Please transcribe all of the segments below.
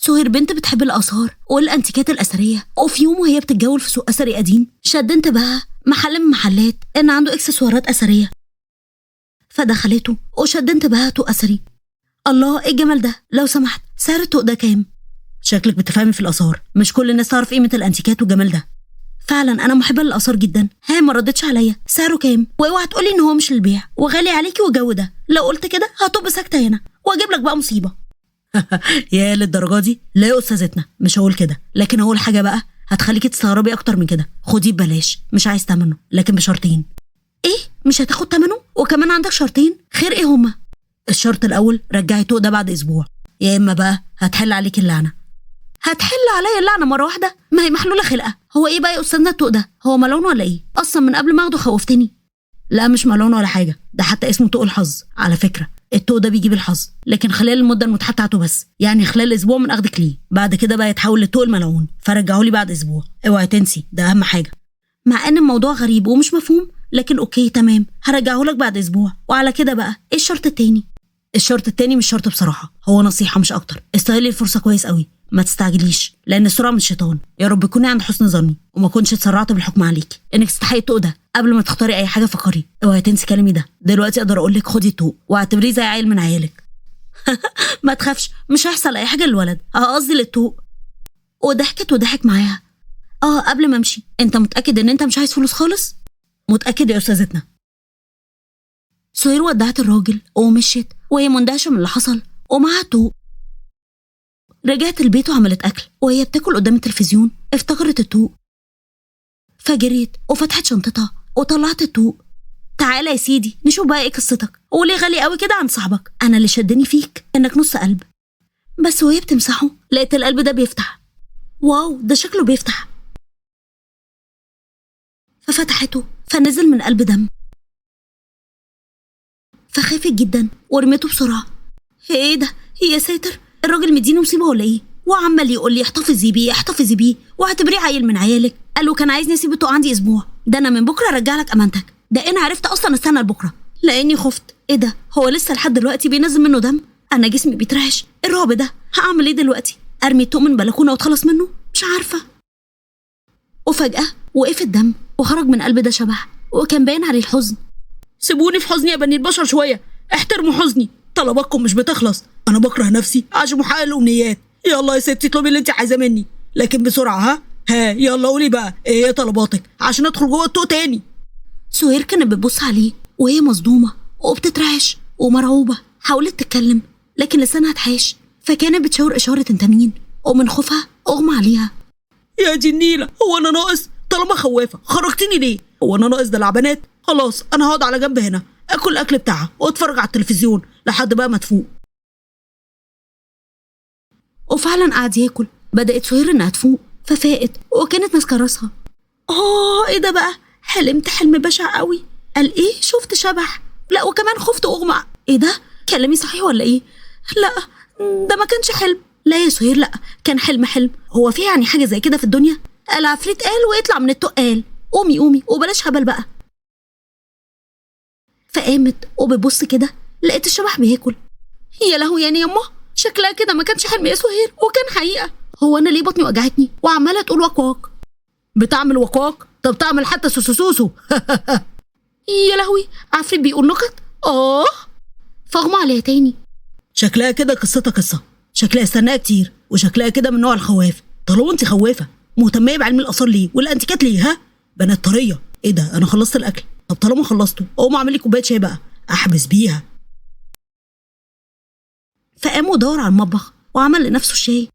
سهير بنت بتحب الآثار والأنتيكات الأثرية، وفي يوم وهي بتتجول في سوق أثري قديم شد انتباهها محل من محلات إن عنده إكسسوارات أثرية، فدخلته وشد انتباهها طوق أثري. الله ايه الجمال ده، لو سمحت سعر الطوق ده كام؟ شكلك بتفهمي في الآثار، مش كل الناس تعرف قيمة الأنتيكات والجمال ده. فعلا أنا محبة للآثار جدا. ها ما ردتش عليا، سعره كام؟ واوعى تقولي إن هو مش للبيع وغالي عليكي والجو ده، لو قلت كده هطب ساكتة هنا واجيب لك بقى مصيبة. يا للدرجة دي؟ لا يا أستاذتنا مش هقول كده، لكن هقول حاجة بقى هتخليكي تستغربي أكتر من كده. خديه ببلاش، مش عايز تمنه لكن بشرطين. إيه؟ مش هتاخد تمنه؟ وكمان عندك شرطين؟ خير إيه هما؟ الشرط الأول رجعي الطوق ده بعد أسبوع، يا إما بقى هتحل عليك اللعنة. هتحل عليا اللعنة مرة واحدة؟ ما هي محلولة خلقة. هو إيه بقى يا أستاذنا الطوق ده؟ هو ملون ولا إيه؟ أصلا من قبل ما أخده خوفتني. لا مش ملون ولا حاجة، ده حتى اسمه طوق الحظ. على فكرة الطوق ده بيجيب الحظ لكن خلال المدة المتاحة بتاعته بس، يعني خلال أسبوع من أخدك ليه. بعد كده بقى يتحول للطوق الملعون، فرجعهولي بعد أسبوع. اوعي تنسي ده أهم حاجة. مع إن الموضوع غريب ومش مفهوم، لكن أوكي تمام هرجعهولك بعد أسبوع. وعلى كده بقى إيه الشرط التاني؟ الشرط التاني مش شرط بصراحة، هو نصيحة مش أكتر. استغلي الفرصة كويس قوي، ما تستعجليش لأن السرعة من الشيطان. يا رب تكوني عند حسن ظني وما كنتش اتسرعت بالحكم عليك إنك تستحقي الطوق ده. قبل ما تختاري أي حاجة فكري. اوعي تنسي كلامي ده. دلوقتي أقدر أقول لك خدي الطوق واعتبريه زي عيل من عيالك. ما تخافش، مش هيحصل أي حاجة للولد، قصدي للطوق. وضحكت وضحك معاها. قبل ما امشي، انت متأكد ان انت مش عايز فلوس خالص؟ متأكد يا أستاذتنا. سهير ودعت الراجل ومشيت وهي مندهشة من اللي حصل ومعها الطوق. رجعت البيت وعملت أكل، وهي بتاكل قدام التلفزيون افتكرت الطوق، فجريت وفتحت شنطتها وطلعت الطوق. تعالى يا سيدي نشوف بقى ايه قصتك، وليه غالي قوي كده عند صاحبك؟ انا اللي شدني فيك انك نص قلب. بس وهي بتمسحه لقيت القلب ده بيفتح. واو ده شكله بيفتح. ففتحته فنزل من قلب دم، فخافت جدا ورميته بسرعة. ايه ده يا ساتر، الراجل مديني مصيبة ولا ايه؟ وعمال يقول لي احتفظي بيه احتفظي بيه واعتبريه عيل من عيالك. قال له كان عايزني اسيب الطوق عندي اسبوع، ده انا من بكره ارجع لك امانتك. ده انا عرفت اصلا استنى لبكره لاني خفت. ايه ده، هو لسه لحد دلوقتي بينزل منه دم؟ انا جسمي بيترعش. الرعب ده هعمل ايه دلوقتي؟ ارمي الطوق من بلكونه واتخلص منه؟ مش عارفه. وفجاه وقف الدم وخرج من قلب ده شبح وكان باين عليه الحزن. سيبوني في حزني يا بني البشر شويه، احترموا حزني، طلباتكم مش بتخلص. انا بكره نفسي عشان محقق الامنيات. يلا يا ستي اطلبي اللي انت عايزاه مني لكن بسرعه. ها يلا قولي بقى ايه طلباتك عشان ادخل جوه الطوق تاني. سهير كانت بتبص عليه وهي مصدومه وبتترعش ومرعوبه. حاولت تتكلم لكن لسانها اتحاش، فكانت بتشاور اشاره انت مين، ومن خوفها اغمى عليها. يا دي النيله، هو انا ناقص؟ طالما خوافه خرجتني ليه؟ هو انا ناقص ده لعبانات؟ خلاص انا هقعد على جنب هنا اكل الاكل بتاعها واتفرج على التلفزيون لحد بقى ما تفوق. وفعلا قعد ياكل. بدأت سهير انها تفوق ففاقت وكانت ماسكه راسها. ايه ده بقى، حلمت حلم بشع قوي. قال ايه؟ شفت شبح؟ لا وكمان خفت واغمى. ايه ده، كلامي صحيح ولا ايه؟ لا ده ما كانش حلم. لا يا سهير لا، كان حلم. هو في يعني حاجه زي كده في الدنيا؟ العفريت قال ويطلع من الطوق قال. قومي وبلاش هبل بقى. فقامت وبتبص كده لقيت الشبح بياكل. يا لهوي يعني يما، شكلها كده ما كانش حلم يا سهير وكان حقيقه. هو انا ليه بطني وجعتني وعماله تقول وكواك؟ بتعمل وكواك؟ طب تعمل حتى سوسوسوسو. يا لهوي، عفريت بيقول نكت. فاغمى عليها تاني. شكلها كده قصتها قصه، شكلها استناها كتير، وشكلها كده من نوع الخواف. طالما انت خوافه مهتميه بعلم الاثار ليه والانتيكات ليه؟ ها بنات طريه. ايه ده، انا خلصت الاكل. طب طالما خلصته اقوم اعمل لي كوبايه شاي بقى احبس بيها. فقام ودور على المطبخ وعمل لنفسه الشاي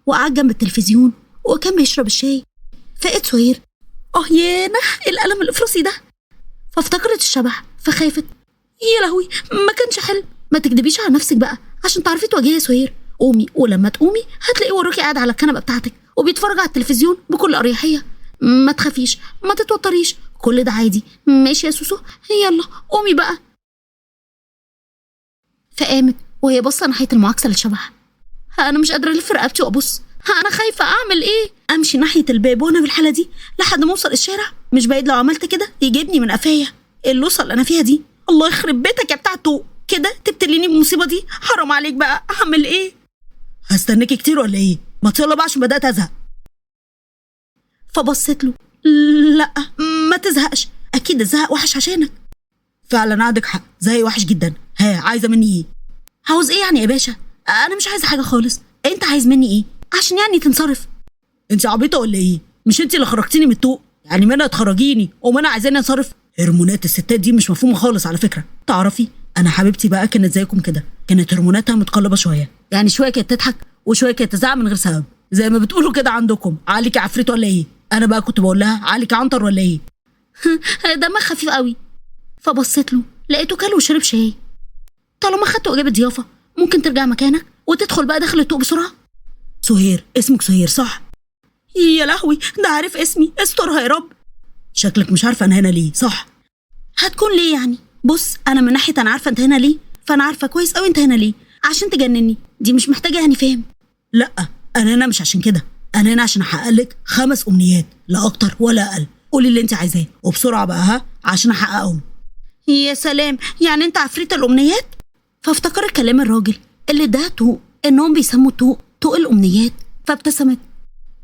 وقعد جنب التلفزيون وكان بيشرب الشاي. فقت سهير يانا القلم الافراسي ده، فافتكرت الشبح فخافت. يا لهوي ما كانش حلم. ما تكدبيش على نفسك بقى عشان تعرفي تواجهي يا سهير. قومي، ولما تقومي هتلاقي وراكي قاعد على الكنبه بتاعتك وبيتفرج على التلفزيون بكل اريحيه. ما تخافيش ما تتوتريش، كل ده عادي. ماشي يا سوسو، يلا قومي بقى. فقامت وهي باصه ناحيه المعاكسه للشبح. انا مش قادره الف رقبتي وابص. انا خايفه، اعمل ايه؟ امشي ناحيه الباب وانا في الحاله دي لحد ما اوصل الشارع؟ مش بعيد لو عملت كده يجيبني من قفايا. اللوصه اللي انا فيها دي، الله يخرب بيتك يا بتاع الطوق، كده تبتليني بالمصيبه دي؟ حرام عليك بقى، اعمل ايه؟ هستناكي كتير ولا ايه؟ ما يلا بقى عشان بدأت ازهق. فبصيت له. لا، ما تزهقش، اكيد الزهق وحش عشانك. فعلا عندك حق، زي وحش جدا. ها، عايزه مني ايه؟ عاوز ايه يعني يا باشا؟ انا مش عايزه حاجه خالص. انت عايز مني ايه عشان يعني تنصرف؟ انت عبيطه ولا ايه؟ مش انت اللي خرجتيني من الطوق؟ يعني منى تخرجيني ومنى عايزاني انصرف؟ هرمونات الستات دي مش مفهومه خالص على فكره. تعرفي انا حبيبتي بقى كانت زيكم كده، كانت هرموناتها متقلبه شويه، يعني شويه كانت تضحك وشويه كانت تزعق من غير سبب، زي ما بتقولوا كده عندكم عليك عفريت ولا ايه. انا بقى كنت بقول لها عليك عنتر ولا ايه. دمك خفيف قوي. فبصيت له، لقيته كل وشرب شاي. طالما خدت اجابه ضيافه ممكن ترجع مكانك وتدخل بقى داخل الطوق بسرعه. سهير، اسمك سهير صح؟ يا لهوي، ده عارف اسمي، استرها يا رب. شكلك مش عارفه انا هنا ليه، صح؟ هتكون ليه يعني؟ بص، انا من ناحيه انا عارفه انت هنا ليه، فانا عارفه كويس قوي انت هنا ليه، عشان تجنني. دي مش محتاجه يعني فهم. لا، انا هنا مش عشان كده، انا هنا عشان احقق لك 5 امنيات، لا اكتر ولا اقل. قولي اللي انت عايزاه وبسرعه بقى، ها، عشان احققهم. يا سلام، يعني انت عفريت الامنيات؟ فافتكر كلام الراجل اللي اداها طوق انهم بيسموا طوق الامنيات، فابتسمت.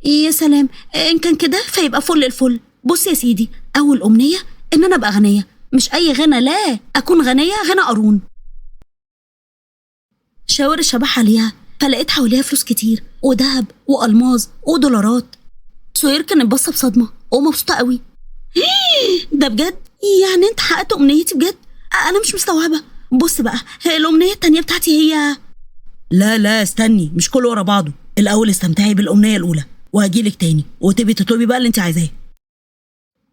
يا سلام، ان كان كده فيبقى فل الفل. بص يا سيدي، اول امنيه ان انا ابقى غنيه، مش اي غنى، لا، اكون غنيه غنى قارون. شاور الشبح عليها، فلقيت حواليها فلوس كتير وذهب والماظ ودولارات. سهير كانت باصه بصدمه ومبسوطه قوي. ده بجد؟ يعني انت حققت امنيتي بجد؟ انا مش مستوعبه. بص بقى، الامنيه التانيه بتاعتي هي... لا استني، مش كله ورا بعضه. الاول استمتعي بالامنيه الاولى وهجيلك تاني وتبي تطلبي بقى اللي انت عايزاه.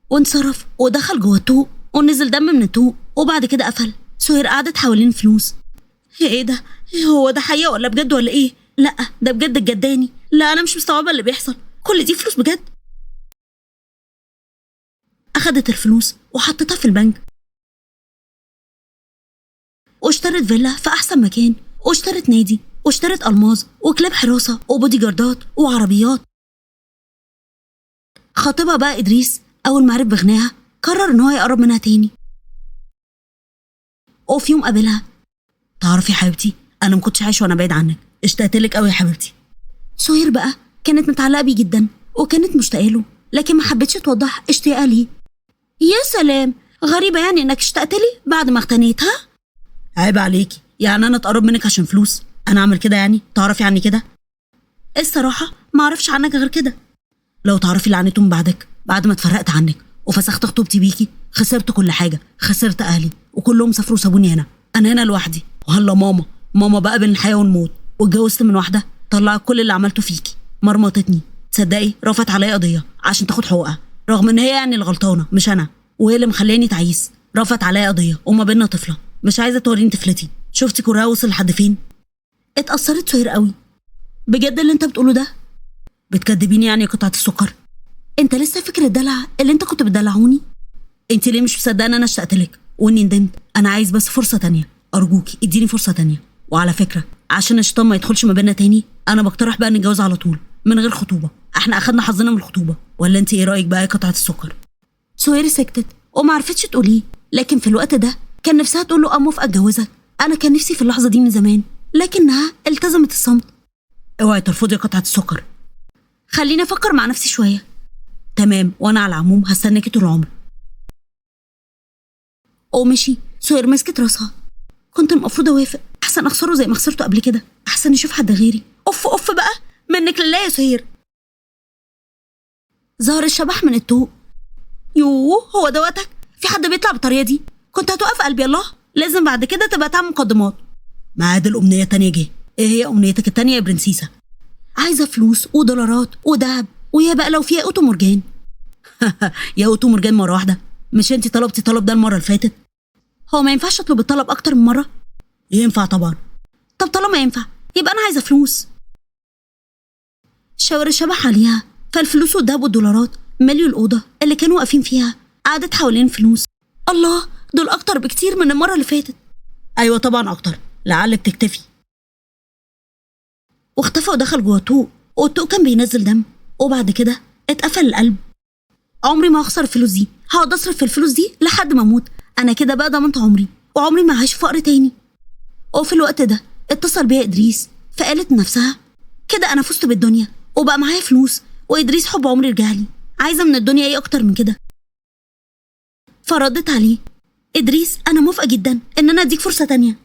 وانصرف ودخل جوه الطوق ونزل دم من الطوق، وبعد كده قفل. سهير قعدت حوالين فلوس. ايه ده؟ هو ده حقيقه ولا بجد ولا ايه؟ لا، ده بجد الجداني. لا، انا مش مستوعبه اللي بيحصل، كل دي فلوس بجد. اخدت الفلوس وحطتها في البنك، واشترت فيلا في احسن مكان، واشترت نادي، واشترت الماظ وكلاب حراسه وبودي جاردات وعربيات. خطيبها بقى ادريس اول ما عرف بغناها قرر ان هو يقرب منها تاني. وفي يوم قابلها. تعرفي يا حبيبتي، انا ما كنتش عايشه وانا بعيد عنك، اشتقت لك قوي يا حبيبتي. سهير بقى كانت متعلقه بيه جدا وكانت مشتاقه له، لكن ما حبتش توضح اشتياقها ليه. يا سلام، غريبه يعني انك اشتقت لي بعد ما اغتنيتها. عيب عليكي، يعني انا اتقرب منك عشان فلوس؟ انا اعمل كده يعني؟ تعرفي عني كده؟ الصراحه ما اعرفش عنك غير كده. لو تعرفي اللي عانيته من بعدك، بعد ما اتفرقت عنك وفسخت خطوبتي بيكي، خسرت كل حاجه، خسرت اهلي وكلهم سافروا وسابوني هنا. انا هنا لوحدي، وهلا ماما بقى بين الحياه والموت. واتجوزت من واحده طلعت كل اللي عملته فيكي، مرمطتني. تصدقي رفعت عليا قضيه عشان تاخد حقوقها، رغم ان هي يعني الغلطانه مش انا، وهي اللي مخلياني تعيس. رفعت عليا قضيه وما بيننا طفله، مش عايزه توريني طفلتي. شفتي كورها وصل لحد فين؟ اتأثرت سهير قوي. بجد اللي انت بتقوله ده؟ بتكدبيني يعني يا قطعه السكر؟ انت لسه فاكر الدلع اللي انت كنت بتدلعوني؟ انت ليه مش مصدقه ان انا اشتقت لك واني ندمت؟ انا عايز بس فرصه تانية، ارجوكي اديني فرصه تانية. وعلى فكره، عشان الشيطان ما يدخلش ما بيننا تاني، انا بقترح بقى نتجوز على طول من غير خطوبه. احنا اخدنا حظنا من الخطوبه، ولا انت ايه رايك بقى يا قطعه السكر؟ سهير سكتت وما عرفتش تقوليه، لكن في الوقت ده كان نفسها تقول له موافقه اتجوزك. انا كان نفسي في اللحظه دي من زمان، لكنها التزمت الصمت. اوعي ترفضي يا قطعه السكر. خليني افكر مع نفسي شويه. تمام، وانا على العموم هستناكي طول العمر. ومشي. سهير مسكت راسها. كنت المفروض اوافق، احسن اخسره زي ما خسرته قبل كده، احسن يشوف حد غيري. اوف بقى، منك لله يا سهير. ظهر الشبح من الطوق. يوه، هو ده وقتك؟ في حد بيطلع بالطريقه دي؟ كنت هتوقف قلبي. الله، لازم بعد كده تبقى تعمل مقدمات. ميعاد الامنيه التانيه جه. ايه هي امنيتك التانيه يا برنسيسه؟ عايزه فلوس ودولارات وذهب، ويا بقى لو فيها اوتو مرجان. يا اوتو مرجان مره واحده؟ مش انتي طلبتي الطلب ده المره اللي فاتت؟ هو ما ينفعش اطلب الطلب اكتر من مره؟ ينفع طبعا. طب طالما ينفع يبقى انا عايزه فلوس. شاور الشبح عليها، فالفلوس والذهب والدولارات مليوا الاوضه اللي كانوا واقفين فيها. قعدت حوالين فلوس. الله، دول اكتر بكتير من المره اللي فاتت. ايوه طبعا اكتر، لعلك تكتفي. واختفى ودخل جوه الطوق، والطوق كان بينزل دم، وبعد كده اتقفل القلب. عمري ما هخسر الفلوس دي، هقعد اصرف في الفلوس دي لحد ما اموت. انا كده بقى ضمنت عمري، وعمري ما هعيش فقر تاني. وفي الوقت ده اتصل بيها ادريس، فقالت لنفسها كده انا فزت بالدنيا وبقى معايا فلوس، وادريس حب عمري رجعلي. عايزه من الدنيا ايه اكتر من كده؟ فردت عليه: ادريس انا موافقه جدا ان انا اديك فرصه تانية.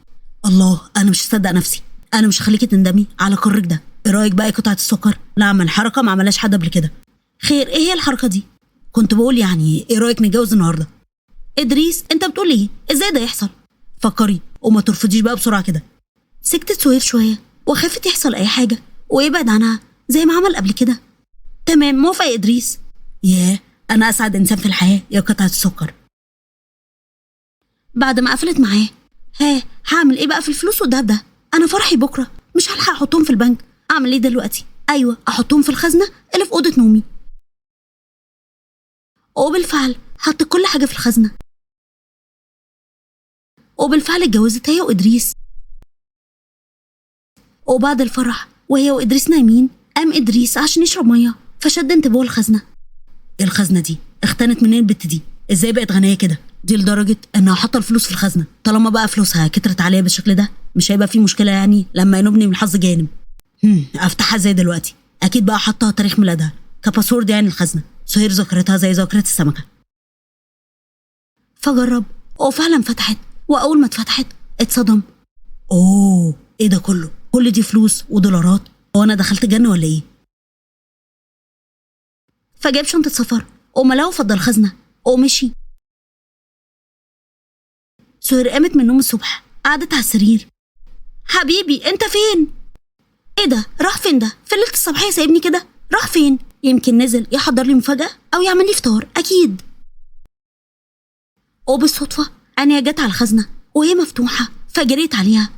الله، انا مش هصدق نفسي. انا مش هخليكي تندمي على قرارك ده. ايه رايك بقى يا قطعه السكر؟ نعمل حركه ما عملهاش حد قبل كده. خير، ايه هي الحركه دي؟ كنت بقول يعني ايه رايك نتجوز النهارده؟ ادريس انت بتقول ايه؟ ازاي ده يحصل؟ فكري وما ترفضيش بقى بسرعه كده. سكتت سهير شويه وخافت يحصل اي حاجه ويبعد عنها زي ما عمل قبل كده. تمام، موافقه يا ادريس. ياه، انا اسعد انسان في الحياه يا قطعه السكر. بعد ما قفلت معاه: هعمل ايه بقى في الفلوس والدهب ده؟ انا فرحي بكره، مش هلحق احطهم في البنك. اعمل ايه دلوقتي؟ ايوه، احطهم في الخزنه اللي في اوضه نومي. وبالفعل حطت كل حاجه في الخزنه. وبالفعل اتجوزت هي وادريس. وبعد الفرح وهي وادريس نايمين، قام ادريس عشان يشرب ميه، فشد انتباهه الخزنه. ايه الخزنه دي؟ اختنت منين البت دي؟ ازاي بقت غنيه كده؟ دي لدرجه انها حاطه الفلوس في الخزنه. طالما بقى فلوسها كترت عليها بالشكل ده، مش هيبقى في مشكله يعني لما ينوبني من الحظ جانب. افتحها ازاي دلوقتي؟ اكيد بقى حطها تاريخ ميلادها كباسورد يعني الخزنه. سهير ذاكرتها زي ذاكره السمكه. فجرب وفعلا فتحت، واول ما اتفتحت اتصدم. اوه، ايه ده كله؟ كل دي فلوس ودولارات؟ هو انا دخلت جنه ولا ايه؟ فجاب شنطه سفر وملاه وفضل الخزنه ومشي. سهير قامت من النوم الصبح، قعدت على السرير. حبيبي انت فين؟ ايه ده؟ راح فين ده؟ في ليله الصباحيه سايبني كده؟ راح فين؟ يمكن نزل يحضر لي مفاجاه او يعمل لي فطار اكيد. وبالصدفه عينيا جت على الخزنه وهي مفتوحه، فجريت عليها.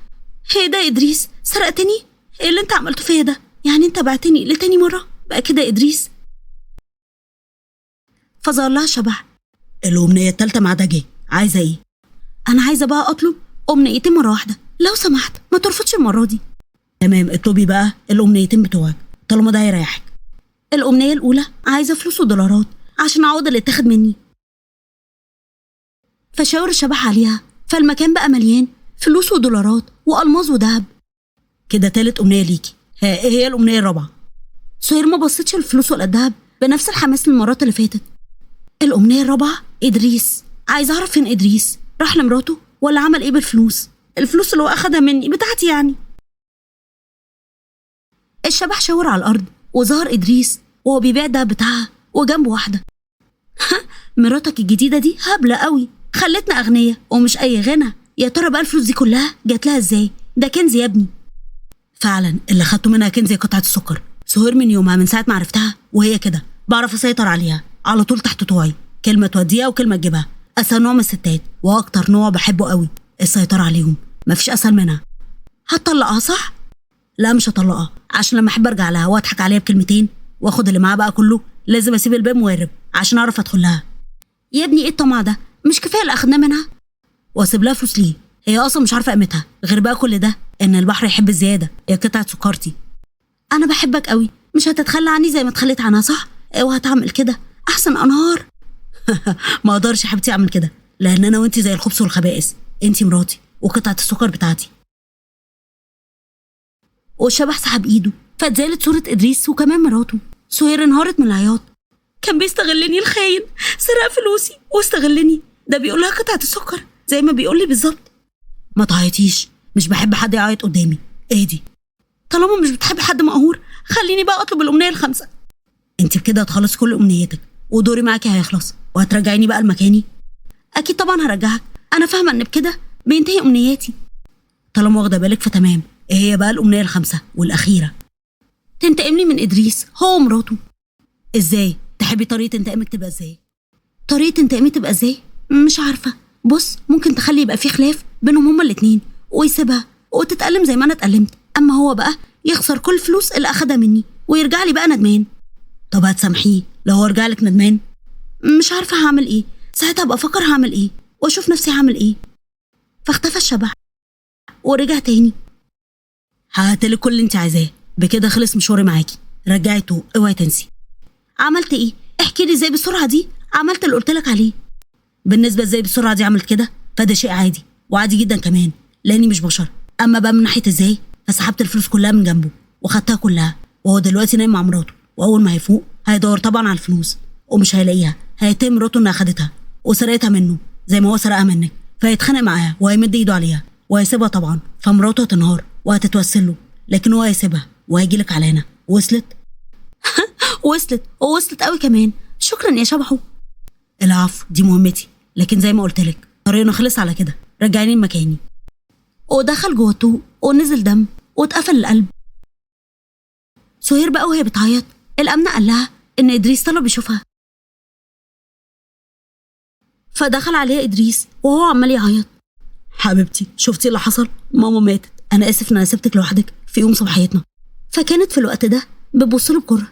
ايه ده يا ادريس؟ سرقتني؟ ايه اللي انت عملته فيا ده؟ يعني انت بعتني لتاني مره بقى كده يا ادريس؟ فظهر لها شبح. الامنيه التالته مع ده جه. عايزه ايه؟ انا عايزه بقى اطلب امنيتين مره واحده، لو سمحت ما ترفضش المره دي. تمام، اطلبي بقى الامنيتين بتوعك طالما ده هيريحك. الامنيه الاولى عايزه فلوس ودولارات عشان اعوض اللي اتاخد مني. فشاور الشبح عليها، فالمكان بقى مليان فلوس ودولارات والماظ وذهب. كده تالت امنيه ليكي. ايه هي الامنيه الرابعه؟ سهير ما بصتش الفلوس ولا الذهب بنفس الحماس للمرات اللي فاتت. الامنيه الرابعه ادريس. عايز اعرف فين ادريس، راح لمراته ولا عمل ايه بالفلوس؟ الفلوس اللي هو اخدها مني بتاعتي يعني. الشبح شاور على الارض وظهر ادريس وهو بيبيع الدهب بتاعها وجنبه واحده. مراتك الجديده دي هبله قوي، خلتنا اغنياء ومش اي غنى. يا ترى بقى الفلوس دي كلها جات لها ازاي؟ ده كنز يا ابني. فعلا اللي خدته منها كنز زي قطعه السكر. سهير من يومها، من ساعه ما عرفتها وهي كده بعرف اسيطر عليها على طول تحت طوعي. كلمه توديها وكلمه تجيبها. اسهل نوع من الستات واكتر نوع بحبه قوي السيطره عليهم، مفيش اسهل منها. هتطلقها صح؟ لا مش هطلقها، عشان لما احب ارجع لها واضحك عليها بكلمتين واخد اللي معاها بقى كله لازم اسيب الباب موارب عشان اعرف ادخل لها. يا ابني ايه الطمع ده؟ مش كفايه اللي اخدناه منها؟ واسيب لها فلوس ليه؟ هي اصلا مش عارفه قيمتها. غير بقى كل ده ان البحر يحب الزياده يا قطعه سكرتي. انا بحبك قوي، مش هتتخلى عني زي ما اتخليت عنها صح؟ وهتعمل كده احسن انهار. ما اقدرش يا حبيبتي اعمل كده، لان انا وانتي زي الخبز والخبائث. انتي مراتي وقطعه السكر بتاعتي. والشبح سحب ايده فاتزالت صوره ادريس وكمان مراته. سهير انهارت من العياط. كان بيستغلني الخاين، سرق فلوسي واستغلني. ده بيقول لها قطعه السكر زي ما بيقول لي بالظبط. ما تعيطيش، مش بحب حد يعيط قدامي. اهدي. طالما مش بتحب حد مقهور، خليني بقى اطلب الامنيه الخامسه. انت بكده هتخلصي كل امنيتك ودوري معاكي هيخلص وهترجعيني بقى لمكاني. اكيد طبعا هرجعك، انا فاهمه ان بكده بينتهي امنياتي. طالما واخده بالك فتمام. ايه هي بقى الامنيه الخامسه والاخيره؟ تنتقم لي من ادريس هو ومراته. ازاي؟ تحبي طريقه انتقامك تبقى ازاي؟ طريقه انتقامي تبقى ازاي؟ مش عارفه. بص، ممكن تخلي يبقى في خلاف بينهم هما الاتنين ويسيبها وتتألم زي ما انا اتألمت، اما هو بقى يخسر كل الفلوس اللي اخدها مني ويرجع لي بقى ندمان. طب هتسامحيه لو هو رجع لك ندمان؟ مش عارفه هعمل ايه ساعتها، ابقى افكر هعمل ايه واشوف نفسي هعمل ايه. فاختفى الشبح ورجع تاني. هقتلك كل اللي انت عايزاه. بكده خلص مشواري معاكي. رجعته، اوعي تنسي. عملت ايه؟ احكي لي ازاي بالسرعه دي عملت اللي قلت لك عليه. بالنسبه ازاي بالسرعه دي عملت كده، فده شيء عادي وعادي جدا كمان لاني مش بشر. اما بقى من ناحيه ازاي، فسحبت الفلوس كلها من جنبه وخدتها كلها، وهو دلوقتي نايم مع مراته، واول ما هيفوق هيدور طبعا على الفلوس ومش هيلاقيها، هيتهم مراته انها خدتها وسرقتها منه زي ما هو سرقها منك، فهيتخانق معاها وهيمد ايده عليها وهيسيبها طبعا، فمراته هتنهار وهتتوسل له، لكن هو هيسيبها وهيجيلك على هنا. وصلت؟ ووصلت قوي كمان. شكرا يا شبحو. العفو، دي مهمتي، لكن زي ما قلت لك طريقنا خلص على كده، رجعيني لمكاني. ودخل جوه الطوق ونزل دم واتقفل القلب. سهير بقى وهي بتعيط الأمن قال لها إن إدريس طلب يشوفها، فدخل عليها إدريس وهو عمال يعيط. حبيبتي شفتي اللي حصل؟ ماما ماتت، انا اسف ان انا سبتك لوحدك في يوم صباحيتنا. فكانت في الوقت ده بتبصله بكره.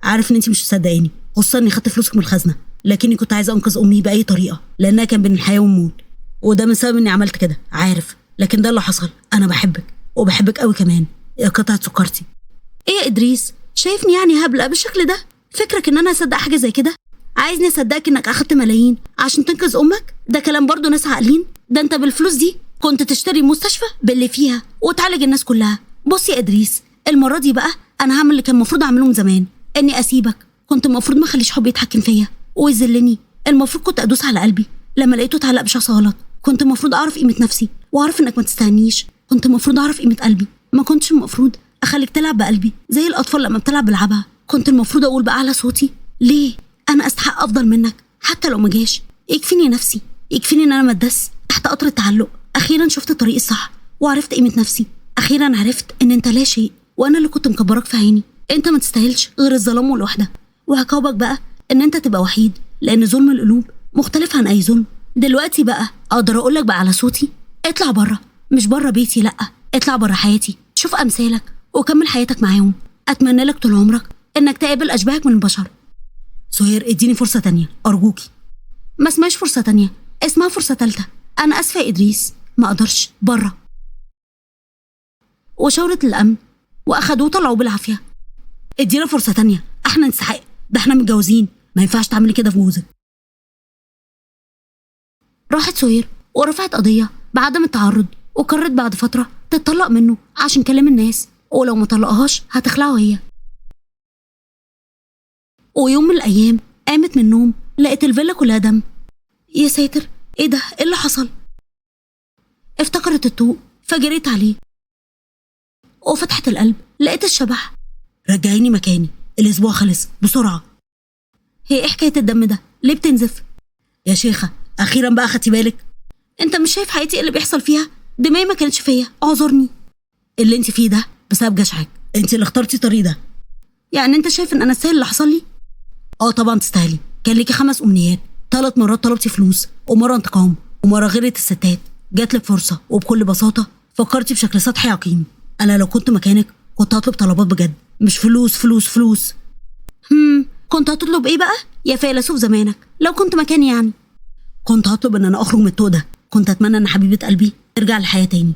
عارف ان انت مش مصدقاني، خصوصا اني خدت فلوسك من الخزنه، لكني كنت عايزه انقذ امي باي طريقه لانها كان بين الحياه والموت، وده من سبب اني عملت كده، عارف، لكن ده اللي حصل. انا بحبك وبحبك قوي كمان يا قطعه سكرتي. ايه يا ادريس، شايفني يعني هبلق بالشكل ده؟ فكرك ان انا اصدق حاجه زي كده؟ عايزني اصدقك انك اخدت ملايين عشان تنقذ امك؟ ده كلام برضو ناس عاقلين. ده انت بالفلوس دي كنت تشتري مستشفى باللي فيها وتعالج الناس كلها. بص يا ادريس، المره دي بقى انا هعمل اللي كان المفروض اعمله من زمان، اني اسيبك. كنت المفروض ما اخليش حبي يتحكم فيا ويذلني. المفروض كنت ادوس على قلبي لما لقيته اتعلق بشخص غلط. كنت المفروض اعرف قيمه نفسي واعرف انك ما تستهنيش. كنت المفروض اعرف قيمه قلبي، ما كنتش المفروض اخليك تلعب بقلبي زي الاطفال لما بتلعب بلعبها. كنت المفروض اقول باعلى صوتي ليه انا استحق افضل منك حتى لو ما جاش. يكفيني نفسي، يكفيني ان انا مدس تحت قطر التعلق. اخيرا شفت الطريق الصح وعرفت قيمه نفسي. اخيرا عرفت ان انت لا شيء وانا اللي كنت مكبراك في عيني. انت ما تستاهلش غير الظلام والوحده، وعقابك بقى ان انت تبقى وحيد، لان ظلم القلوب مختلف عن اي ظلم. دلوقتي بقى اقدر اقول لك بقى على صوتي، اطلع بره، مش بره بيتي، لا اطلع بره حياتي، شوف امثالك وكمل حياتك معاهم. اتمنى لك طول عمرك انك تقابل اشباهك من البشر. سهير اديني فرصه تانية ارجوكي. ما اسمهاش فرصه تانية، اسمها فرصه تالتة. انا اسفه يا ادريس، ما اقدرش، بره. وشاورت الامن واخدوه طلعوا بالعافيه. ادينا فرصه تانية، احنا نستحق ده، احنا متجوزين، ما ينفعش تعملي كده في جوزك. راحت سهير ورفعت قضيه بعدم التعرض، وقررت بعد فتره تتطلق منه عشان كلام الناس، ولو ما طلقهاش هتخلعه هي. ويوم من الايام قامت من النوم لقيت الفيلا كلها دم. يا ساتر، ايه ده؟ ايه اللي حصل؟ افتكرت الطوق فجريت عليه، وفتحت القلب لقيت الشبح. رجعيني مكاني، الاسبوع خلص بسرعه. هي ايه حكايه الدم ده؟ ليه بتنزف؟ يا شيخه اخيرا بقى خدتي بالك؟ انت مش شايف حياتي ايه اللي بيحصل فيها؟ دماغي ما كانتش فيا، اعذرني. اللي انت فيه ده بسبب جشعك، انت اللي اخترتي الطريق ده. يعني انت شايف ان انا استاهل اللي حصل لي؟ اه طبعا تستاهلي. كان ليكي 5 امنيات، 3 مرات طلبتي فلوس، ومره انتقام، ومره غيرة الستات. جاتلك فرصه وبكل بساطه فكرتي بشكل سطحي عقيم. انا لو كنت مكانك كنت هطلب طلبات بجد، مش فلوس فلوس فلوس. كنت هتطلب ايه بقى يا فيلسوف زمانك لو كنت مكاني؟ يعني كنت هطلب ان انا اخرج من الطوق ده. كنت اتمنى ان حبيبه قلبي ترجع للحياه تاني.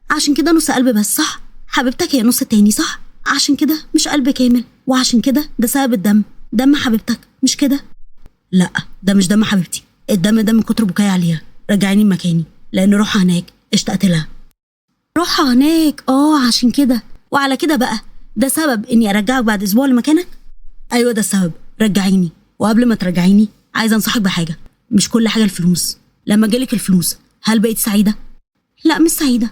عشان كده نص قلب بس، صح؟ حبيبتك هي نص التاني، صح؟ عشان كده مش قلب كامل، وعشان كده ده سبب الدم، دم حبيبتك، مش كده؟ لا ده مش دم حبيبتي، الدم ده من كتر بكاي عليها. رجعيني مكاني لان روحها هناك اشتقت لها. روحها هناك، عشان كده. وعلى كده بقى ده سبب اني ارجعك بعد اسبوع لمكانك؟ ايوه ده السبب، رجعيني. وقبل ما ترجعيني عايزه انصحك بحاجه، مش كل حاجه الفلوس. لما جالك الفلوس هل بقيتي سعيده؟ لا مش سعيده.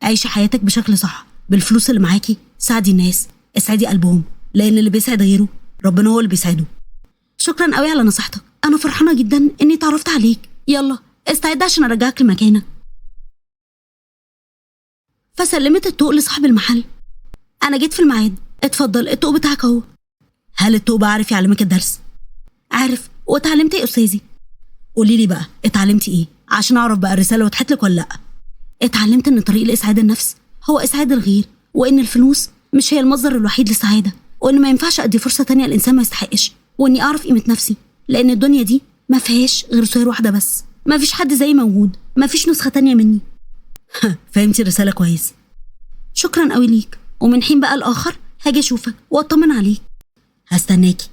عيشي حياتك بشكل صح، بالفلوس اللي معاكي ساعدي الناس، اسعدي قلبهم، لان اللي بيسعد غيره ربنا هو اللي بيسعده. شكرا قوي على نصيحتك، انا فرحانه جدا اني اتعرفت عليك. يلا استعد عشان ارجعك لمكانك. فسلمت الطوق لصاحب المحل. انا جيت في الميعاد، اتفضل الطوق بتاعك اهو. هل الطوق بقى عارف يعلمك الدرس؟ عارف. واتعلمت ايه يا استاذي؟ قولي لي بقى اتعلمتي ايه عشان اعرف بقى الرساله وضحت لك ولا لا. اتعلمت ان طريق لاسعاد النفس هو اسعاد الغير، وان الفلوس مش هي المصدر الوحيد للسعاده، وان ما ينفعش ادي فرصه تانية الانسان ما يستحقش، واني اعرف قيمه نفسي، لان الدنيا دي ما فيهاش غير سهير واحده بس، ما فيش حد زي موجود، ما فيش نسخه تانية مني. فهمتي الرساله كويس. شكرا قوي ليك، ومن حين بقى الاخر هاجي اشوفك واطمن عليك. هستناكي.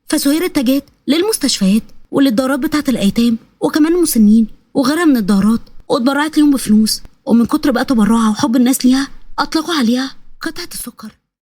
فسهير اتجهت للمستشفيات وللدارات بتاعه الايتام وكمان المسنين وغيرها من الدارات، واتبرعت ليهم بفلوس. ومن كتر بقى تبرعها وحب الناس ليها أطلقوا عليها قطعة السكر.